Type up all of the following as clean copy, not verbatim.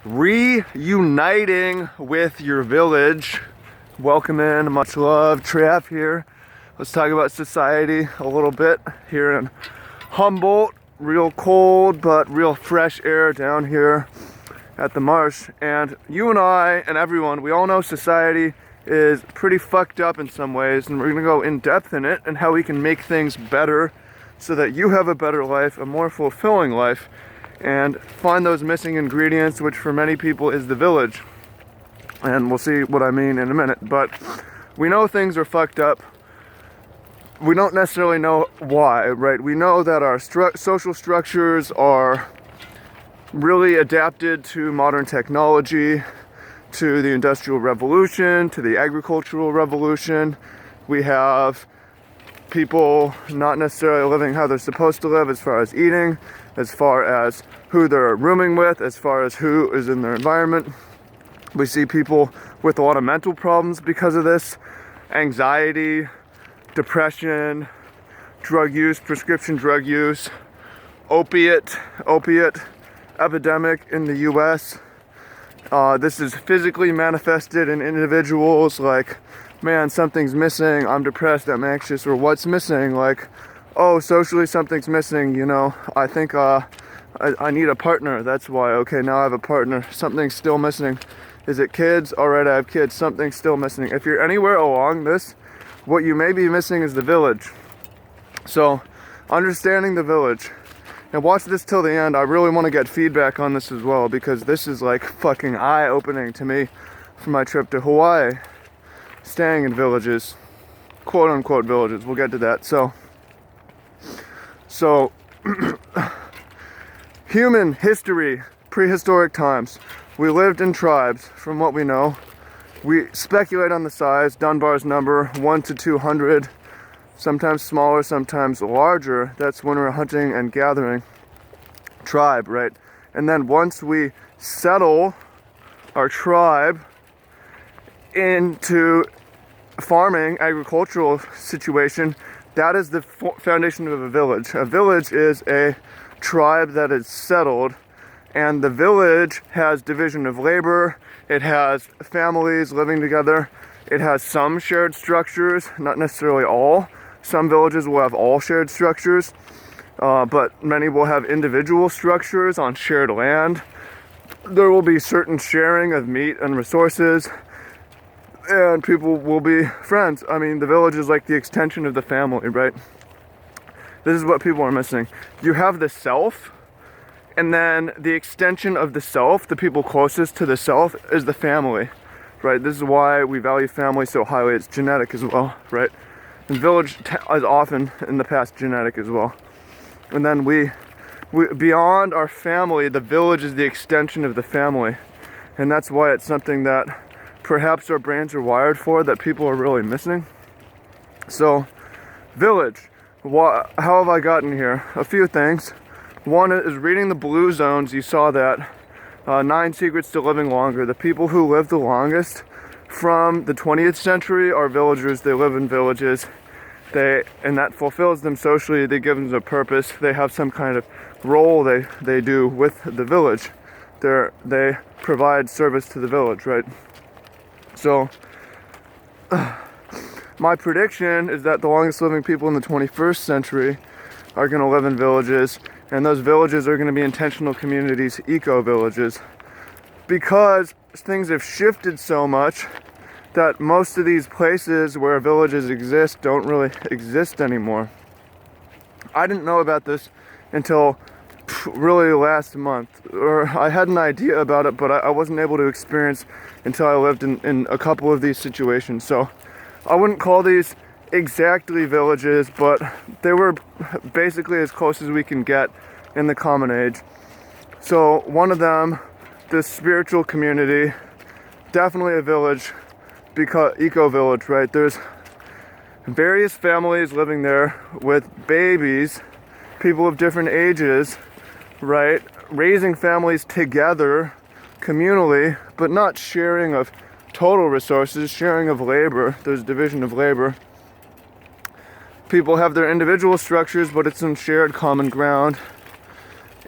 Reuniting with your village. Welcome in, much love, Trav here. Let's talk about society a little bit here in Humboldt. Real cold, but real fresh air down here at the marsh. And you and I and everyone, we all know society is pretty fucked up in some ways, and we're gonna go in depth in it and how we can make things better so that you have a better life, a more fulfilling life, and find those missing ingredients, which for many people is the village. And we'll see what I mean in a minute. But we know things are fucked up. We don't necessarily know why, right? We know that our social structures are really adapted to modern technology, to the Industrial Revolution, to the Agricultural Revolution. We have people not necessarily living how they're supposed to live as far as eating, as far as who they're rooming with, as far as who is in their environment. We see people with a lot of mental problems because of this. Anxiety, depression, drug use, prescription drug use, opiate epidemic in the US. This is physically manifested in individuals like, man, something's missing, I'm depressed, I'm anxious, or what's missing? Like, oh, socially something's missing, you know, I think I need a partner, that's why, okay, now I have a partner, something's still missing. Is it kids? Alright, I have kids, something's still missing. If you're anywhere along this, what you may be missing is the village. So, understanding the village. And watch this till the end. I really want to get feedback on this as well, because this is like fucking eye-opening to me for my trip to Hawaii. Staying in villages. Quote-unquote villages. We'll get to that. So human history, prehistoric times. We lived in tribes, from what we know. We speculate on the size. Dunbar's number, 1 to 200. Sometimes smaller, sometimes larger. That's when we're hunting and gathering. Tribe, right? And then once we settle our tribe into farming, agricultural situation, that is the foundation of a village. A village is a tribe that is settled, and the village has division of labor, it has families living together, it has some shared structures, not necessarily all. Some villages will have all shared structures, but many will have individual structures on shared land. There will be certain sharing of meat and resources, and people will be friends. I mean, the village is like the extension of the family, right? This is what people are missing. You have the self, and then the extension of the self, the people closest to the self, is the family, right? This is why we value family so highly. It's genetic as well, right? And village is often in the past genetic as well. And then we beyond our family, the village is the extension of the family. And that's why it's something that perhaps our brains are wired for, that people are really missing. So, village. How have I gotten here? A few things. One is reading the Blue Zones. You saw that. 9 Secrets to Living Longer. The people who live the longest from the 20th century are villagers. They live in villages. And that fulfills them socially. They give them a purpose. They have some kind of role they do with the village. They provide service to the village, right? So, my prediction is that the longest living people in the 21st century are going to live in villages, and those villages are going to be intentional communities, eco-villages, because things have shifted so much that most of these places where villages exist don't really exist anymore. I didn't know about this until really last month, or I had an idea about it, but I wasn't able to experience until I lived in a couple of these situations. So I wouldn't call these exactly villages, but they were basically as close as we can get in the Common Age. So one of them, this spiritual community, definitely a village, because eco-village, right? There's various families living there with babies, people of different ages, right? Raising families together, communally, but not sharing of total resources, sharing of labor. There's division of labor. People have their individual structures, but it's some shared common ground.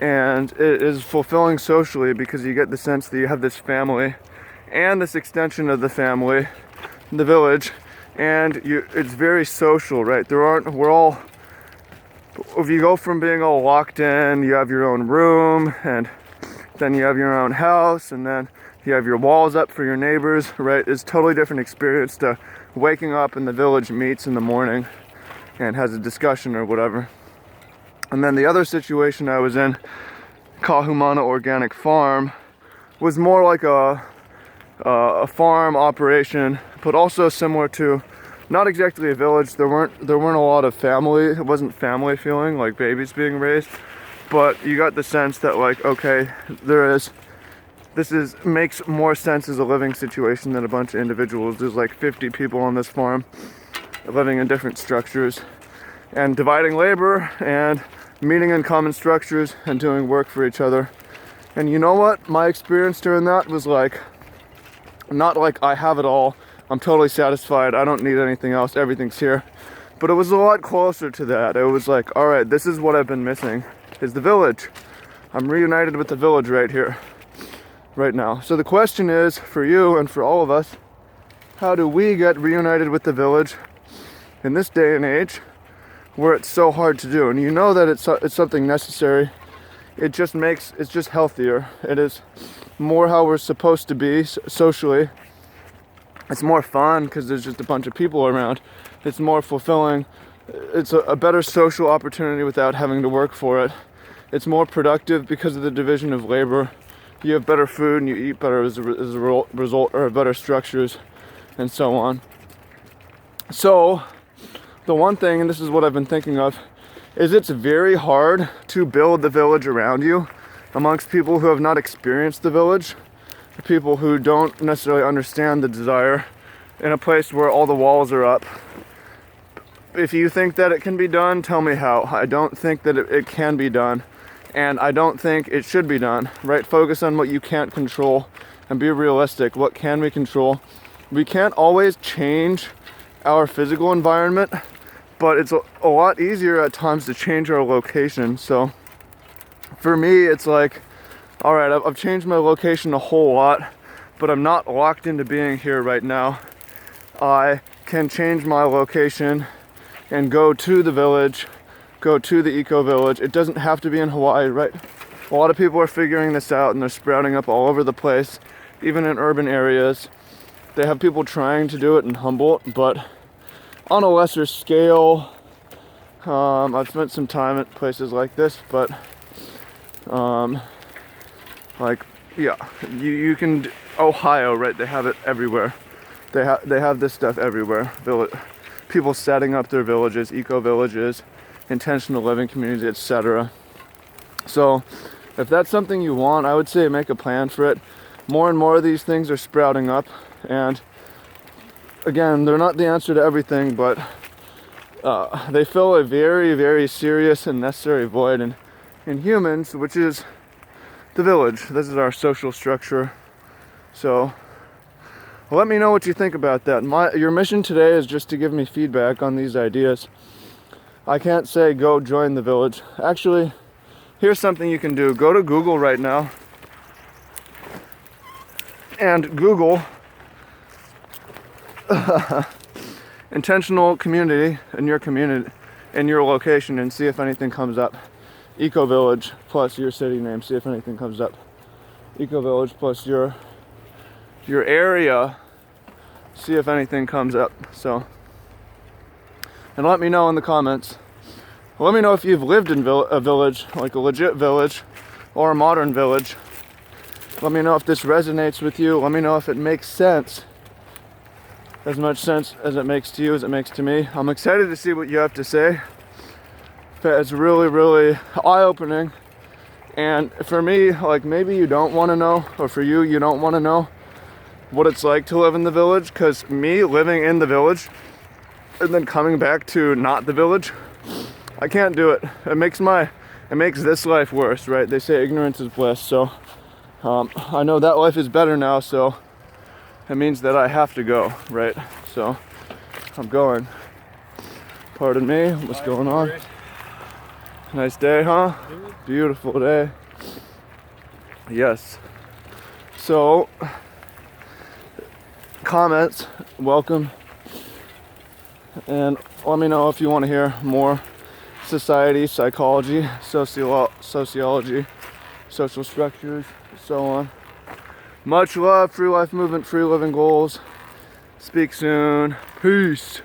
And it is fulfilling socially because you get the sense that you have this family and this extension of the family, the village, and it's very social, right? If you go from being all locked in, you have your own room, and then you have your own house, and then you have your walls up for your neighbors, right? It's a totally different experience to waking up and the village meets in the morning and has a discussion or whatever. And then the other situation I was in, Kahumana Organic Farm, was more like a farm operation, but also similar to, not exactly a village. There weren't a lot of family. It wasn't family feeling like babies being raised, but you got the sense that like, okay, makes more sense as a living situation than a bunch of individuals. There's like 50 people on this farm living in different structures and dividing labor and meeting in common structures and doing work for each other. And you know what? My experience during that was like, not like I have it all, I'm totally satisfied, I don't need anything else, everything's here. But it was a lot closer to that. It was like, all right, this is what I've been missing, is the village. I'm reunited with the village right here, right now. So the question is, for you and for all of us, how do we get reunited with the village in this day and age where it's so hard to do? And you know that it's something necessary. It's just healthier. It is more how we're supposed to be socially. It's more fun because there's just a bunch of people around. It's more fulfilling. It's a better social opportunity without having to work for it. It's more productive because of the division of labor. You have better food and you eat better as a result, or better structures and so on. So the one thing, and this is what I've been thinking of, is it's very hard to build the village around you amongst people who have not experienced the village, people who don't necessarily understand the desire in a place where all the walls are up. If you think that it can be done, tell me how. I don't think that it can be done, and I don't think it should be done, right? Focus on what you can't control and be realistic. What can we control? We can't always change our physical environment, but it's a lot easier at times to change our location. So for me, it's like, all right, I've changed my location a whole lot, but I'm not locked into being here right now. I can change my location and go to the village, go to the eco-village. It doesn't have to be in Hawaii, right? A lot of people are figuring this out and they're sprouting up all over the place, even in urban areas. They have people trying to do it in Humboldt, but on a lesser scale. I've spent some time at places like this, but you can, Ohio, right? They have it everywhere. They have this stuff everywhere. People setting up their villages, eco-villages, intentional living communities, etc. So if that's something you want, I would say make a plan for it. More and more of these things are sprouting up, and again, they're not the answer to everything, but they fill a very, very serious and necessary void in humans, which is the village. This is our social structure. So let me know what you think about that. Your mission today is just to give me feedback on these ideas. I can't say go join the village. Actually, here's something you can do. Go to Google right now and Google intentional community in your location, and see if anything comes up. Eco Village plus your city name, see if anything comes up. Eco Village plus your area, see if anything comes up. So, and let me know in the comments. Let me know if you've lived in a village, like a legit village or a modern village. Let me know if this resonates with you. Let me know if it makes sense. As much sense as it makes to you as it makes to me. I'm excited to see what you have to say. It's really, really eye-opening. And for me, like, maybe you don't want to know, or for you, you don't want to know what it's like to live in the village, because me living in the village and then coming back to not the village, I can't do it. It makes this life worse, right? They say ignorance is bliss, so I know that life is better now, so it means that I have to go, right? So I'm going. Pardon me, what's going on? Nice day, huh? Beautiful day. Yes. So, comments, welcome. And let me know if you want to hear more society, psychology, sociology, social structures, so on. Much love, free life movement, free living goals. Speak soon. Peace.